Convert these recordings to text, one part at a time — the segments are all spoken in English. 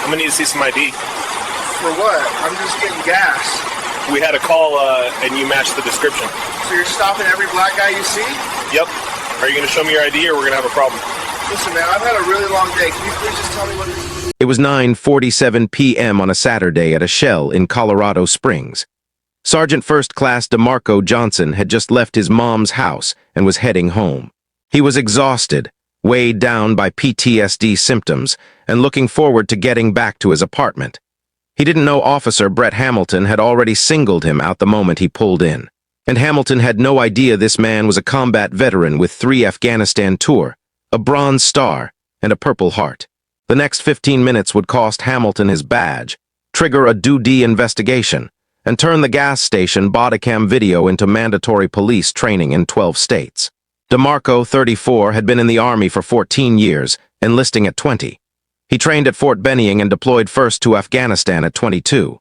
I'm gonna need to see some ID. For what? I'm just getting gas. We had a call, and you matched the description. So you're stopping every black guy you see? Yep. Are you gonna show me your ID, or we're gonna have a problem? Listen, man, I've had a really long day. Can you please just tell me what it is? It was 9:47 p.m. on a Saturday at a Shell in Colorado Springs. Sergeant First Class DeMarco Johnson had just left his mom's house and was heading home. He was exhausted, weighed down by PTSD symptoms, and looking forward to getting back to his apartment. He didn't know Officer Brett Hamilton had already singled him out the moment he pulled in. And Hamilton had no idea this man was a combat veteran with 3 Afghanistan tour, a Bronze Star, and a Purple Heart. The next 15 minutes would cost Hamilton his badge, trigger a due investigation, and turn the gas station Bodycam video into mandatory police training in 12 states. DeMarco, 34, had been in the Army for 14 years, enlisting at 20. He trained at Fort Benning and deployed first to Afghanistan at 22.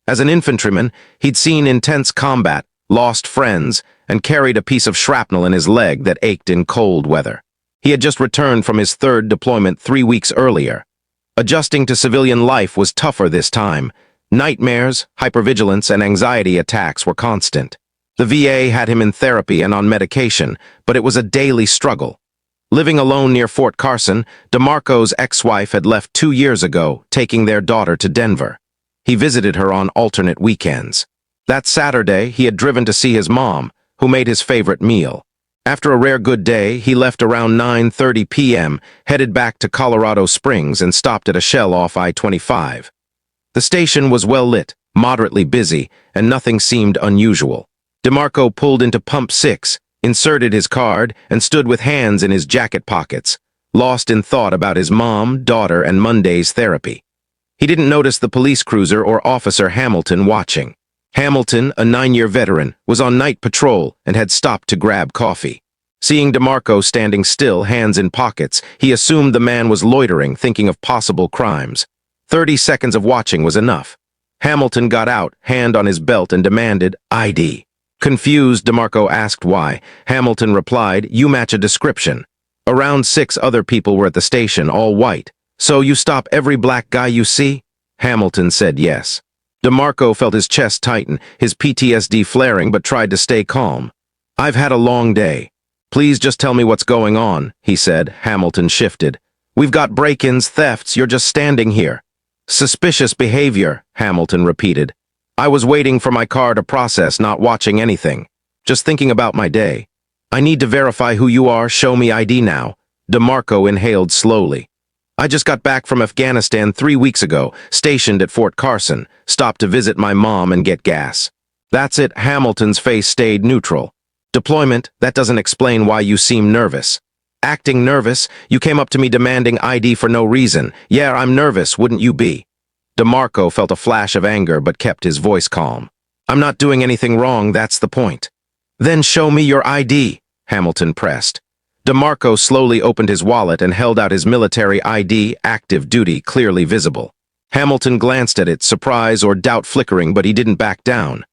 As an infantryman, he'd seen intense combat, lost friends, and carried a piece of shrapnel in his leg that ached in cold weather. He had just returned from his 3rd deployment 3 weeks earlier. Adjusting to civilian life was tougher this time. Nightmares, hypervigilance, and anxiety attacks were constant. The VA had him in therapy and on medication, but it was a daily struggle. Living alone near Fort Carson, DeMarco's ex-wife had left 2 years ago, taking their daughter to Denver. He visited her on alternate weekends. That Saturday, he had driven to see his mom, who made his favorite meal. After a rare good day, he left around 9:30 p.m., headed back to Colorado Springs and stopped at a Shell off I-25. The station was well lit, moderately busy, and nothing seemed unusual. DeMarco pulled into Pump 6, inserted his card, and stood with hands in his jacket pockets, lost in thought about his mom, daughter, and Monday's therapy. He didn't notice the police cruiser or Officer Hamilton watching. Hamilton, a 9-year veteran, was on night patrol and had stopped to grab coffee. Seeing DeMarco standing still, hands in pockets, he assumed the man was loitering, thinking of possible crimes. 30 seconds of watching was enough. Hamilton got out, hand on his belt, and demanded ID. Confused, DeMarco asked why. Hamilton replied, "You match a description." Around 6 other people were at the station, all white. "So you stop every black guy you see?" Hamilton said yes. DeMarco felt his chest tighten, his PTSD flaring, but tried to stay calm. "I've had a long day. Please just tell me what's going on," he said. Hamilton shifted. "We've got break-ins, thefts, you're just standing here." "Suspicious behavior," Hamilton repeated. "I was waiting for my car to process, not watching anything. Just thinking about my day. I need to verify who you are, show me ID now." DeMarco inhaled slowly. "I just got back from Afghanistan 3 weeks ago, stationed at Fort Carson, stopped to visit my mom and get gas." "That's it," Hamilton's face stayed neutral. "Deployment, that doesn't explain why you seem nervous." "Acting nervous? You came up to me demanding ID for no reason. Yeah, I'm nervous, wouldn't you be?" DeMarco felt a flash of anger but kept his voice calm. "I'm not doing anything wrong, that's the point." "Then show me your ID," Hamilton pressed. DeMarco slowly opened his wallet and held out his military ID, active duty, clearly visible. Hamilton glanced at it, surprise or doubt flickering, but he didn't back down.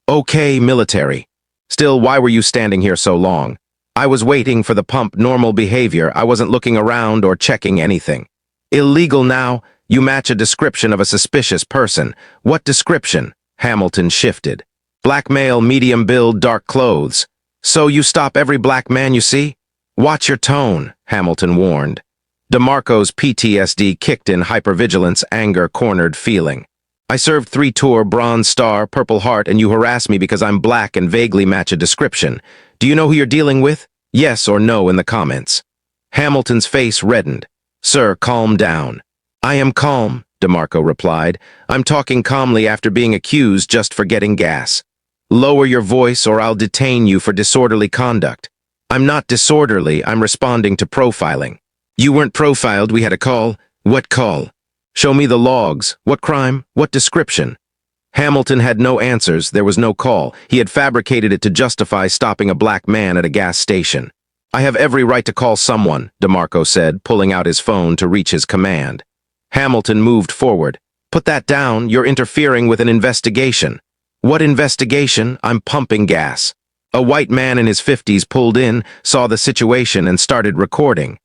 "Okay, military. Still, why were you standing here so long?" "I was waiting for the pump, normal behavior. I wasn't looking around or checking anything." "Illegal now. You match a description of a suspicious person." "What description?" Hamilton shifted. "Black male, medium build, dark clothes." "So you stop every black man you see?" "Watch your tone," Hamilton warned. DeMarco's PTSD kicked in, hypervigilance, anger, cornered feeling. "I served 3 tour, Bronze Star, Purple Heart, and you harass me because I'm black and vaguely match a description. Do you know who you're dealing with? Yes or no in the comments." Hamilton's face reddened. "Sir, calm down." "I am calm," DeMarco replied. "I'm talking calmly after being accused just for getting gas." "Lower your voice or I'll detain you for disorderly conduct." "I'm not disorderly, I'm responding to profiling." "You weren't profiled, we had a call." "What call?" "Show me the logs. What crime? What description?" Hamilton had no answers, there was no call. He had fabricated it to justify stopping a black man at a gas station. "I have every right to call someone," DeMarco said, pulling out his phone to reach his command. Hamilton moved forward. "Put that down, you're interfering with an investigation." "What investigation? I'm pumping gas." A white man in his 50s pulled in, saw the situation, and started recording.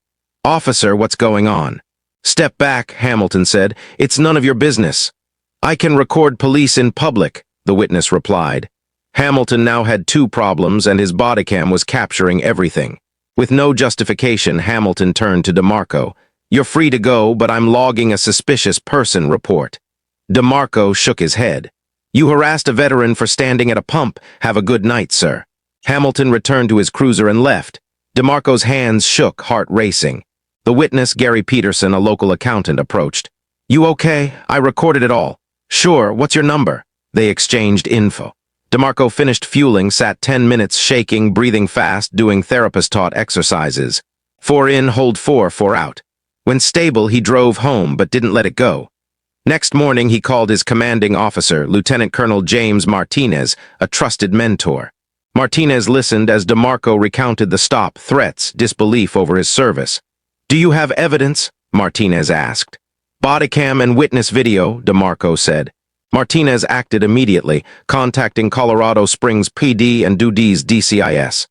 "Officer, what's going on?" "Step back," Hamilton said. "It's none of your business." "I can record police in public," the witness replied. Hamilton now had two problems, and his bodycam was capturing everything. With no justification, Hamilton turned to DeMarco. "You're free to go, but I'm logging a suspicious person report." DeMarco shook his head. "You harassed a veteran for standing at a pump. Have a good night, sir." Hamilton returned to his cruiser and left. DeMarco's hands shook, heart racing. The witness, Gary Peterson, a local accountant, approached. "You okay? I recorded it all." "Sure, what's your number?" They exchanged info. DeMarco finished fueling, sat 10 minutes shaking, breathing fast, doing therapist-taught exercises. 4 in, hold 4, 4 out. When stable, he drove home, but didn't let it go. Next morning, he called his commanding officer, Lieutenant Colonel James Martinez, a trusted mentor. Martinez listened as DeMarco recounted the stop, threats, disbelief over his service. "Do you have evidence?" Martinez asked. "Bodycam and witness video," DeMarco said. Martinez acted immediately, contacting Colorado Springs PD and Dudy's DCIS.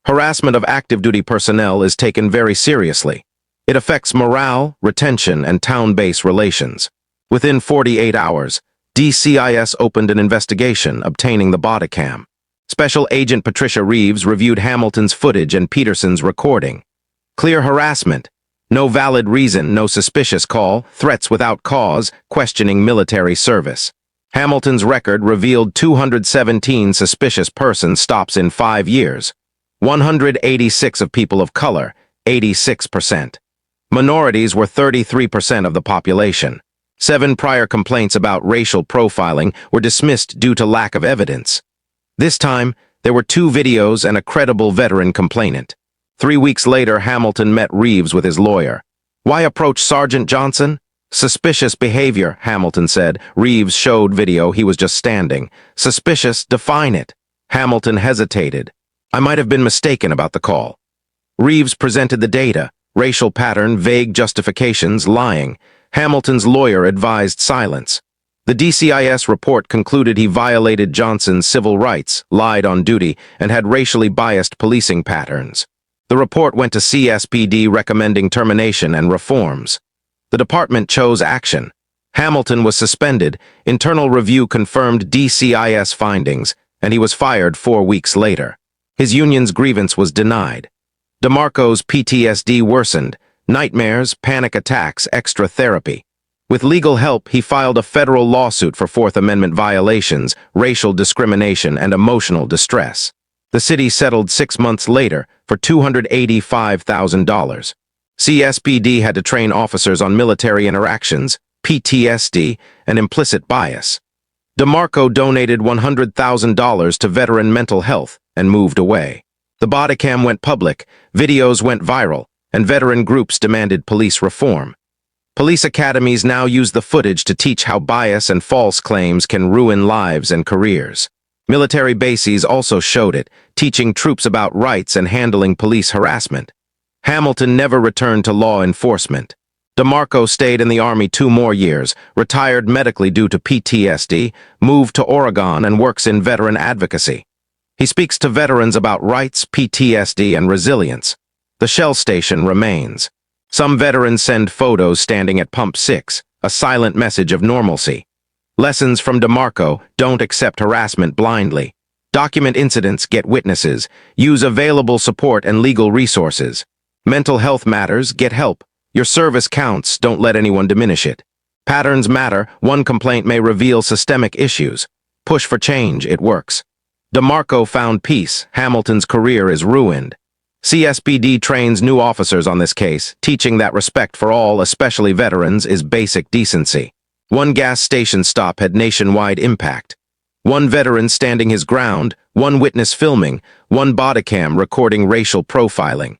Harassment of active duty personnel is taken very seriously. It affects morale, retention, and town-base relations. Within 48 hours, DCIS opened an investigation, obtaining the bodycam. Special Agent Patricia Reeves reviewed Hamilton's footage and Peterson's recording. Clear harassment. No valid reason, no suspicious call, threats without cause, questioning military service. Hamilton's record revealed 217 suspicious person stops in 5 years. 186 of people of color, 86%. Minorities were 33% of the population. 7 prior complaints about racial profiling were dismissed due to lack of evidence. This time, there were 2 videos and a credible veteran complainant. 3 weeks later, Hamilton met Reeves with his lawyer. "Why approach Sergeant Johnson?" "Suspicious behavior," Hamilton said. Reeves showed video, he was just standing. "Suspicious, define it." Hamilton hesitated. "I might have been mistaken about the call." Reeves presented the data. Racial pattern, vague justifications, lying. Hamilton's lawyer advised silence. The DCIS report concluded he violated Johnson's civil rights, lied on duty, and had racially biased policing patterns. The report went to CSPD recommending termination and reforms. The department chose action. Hamilton was suspended, internal review confirmed DCIS findings, and he was fired 4 weeks later. His union's grievance was denied. DeMarco's PTSD worsened, nightmares, panic attacks, extra therapy. With legal help, he filed a federal lawsuit for Fourth Amendment violations, racial discrimination, and emotional distress. The city settled 6 months later for $285,000. CSPD had to train officers on military interactions, PTSD, and implicit bias. DeMarco donated $100,000 to veteran mental health and moved away. The bodycam went public, videos went viral, and veteran groups demanded police reform. Police academies now use the footage to teach how bias and false claims can ruin lives and careers. Military bases also showed it, teaching troops about rights and handling police harassment. Hamilton never returned to law enforcement. DeMarco stayed in the Army 2 more years, retired medically due to PTSD, moved to Oregon, and works in veteran advocacy. He speaks to veterans about rights, PTSD, and resilience. The Shell Station remains. Some veterans send photos standing at Pump 6, a silent message of normalcy. Lessons from DeMarco: don't accept harassment blindly. Document incidents, get witnesses. Use available support and legal resources. Mental health matters, get help. Your service counts, don't let anyone diminish it. Patterns matter, one complaint may reveal systemic issues. Push for change, it works. DeMarco found peace, Hamilton's career is ruined. CSPD trains new officers on this case, teaching that respect for all, especially veterans, is basic decency. One gas station stop had nationwide impact. One veteran standing his ground, one witness filming, one bodycam recording racial profiling.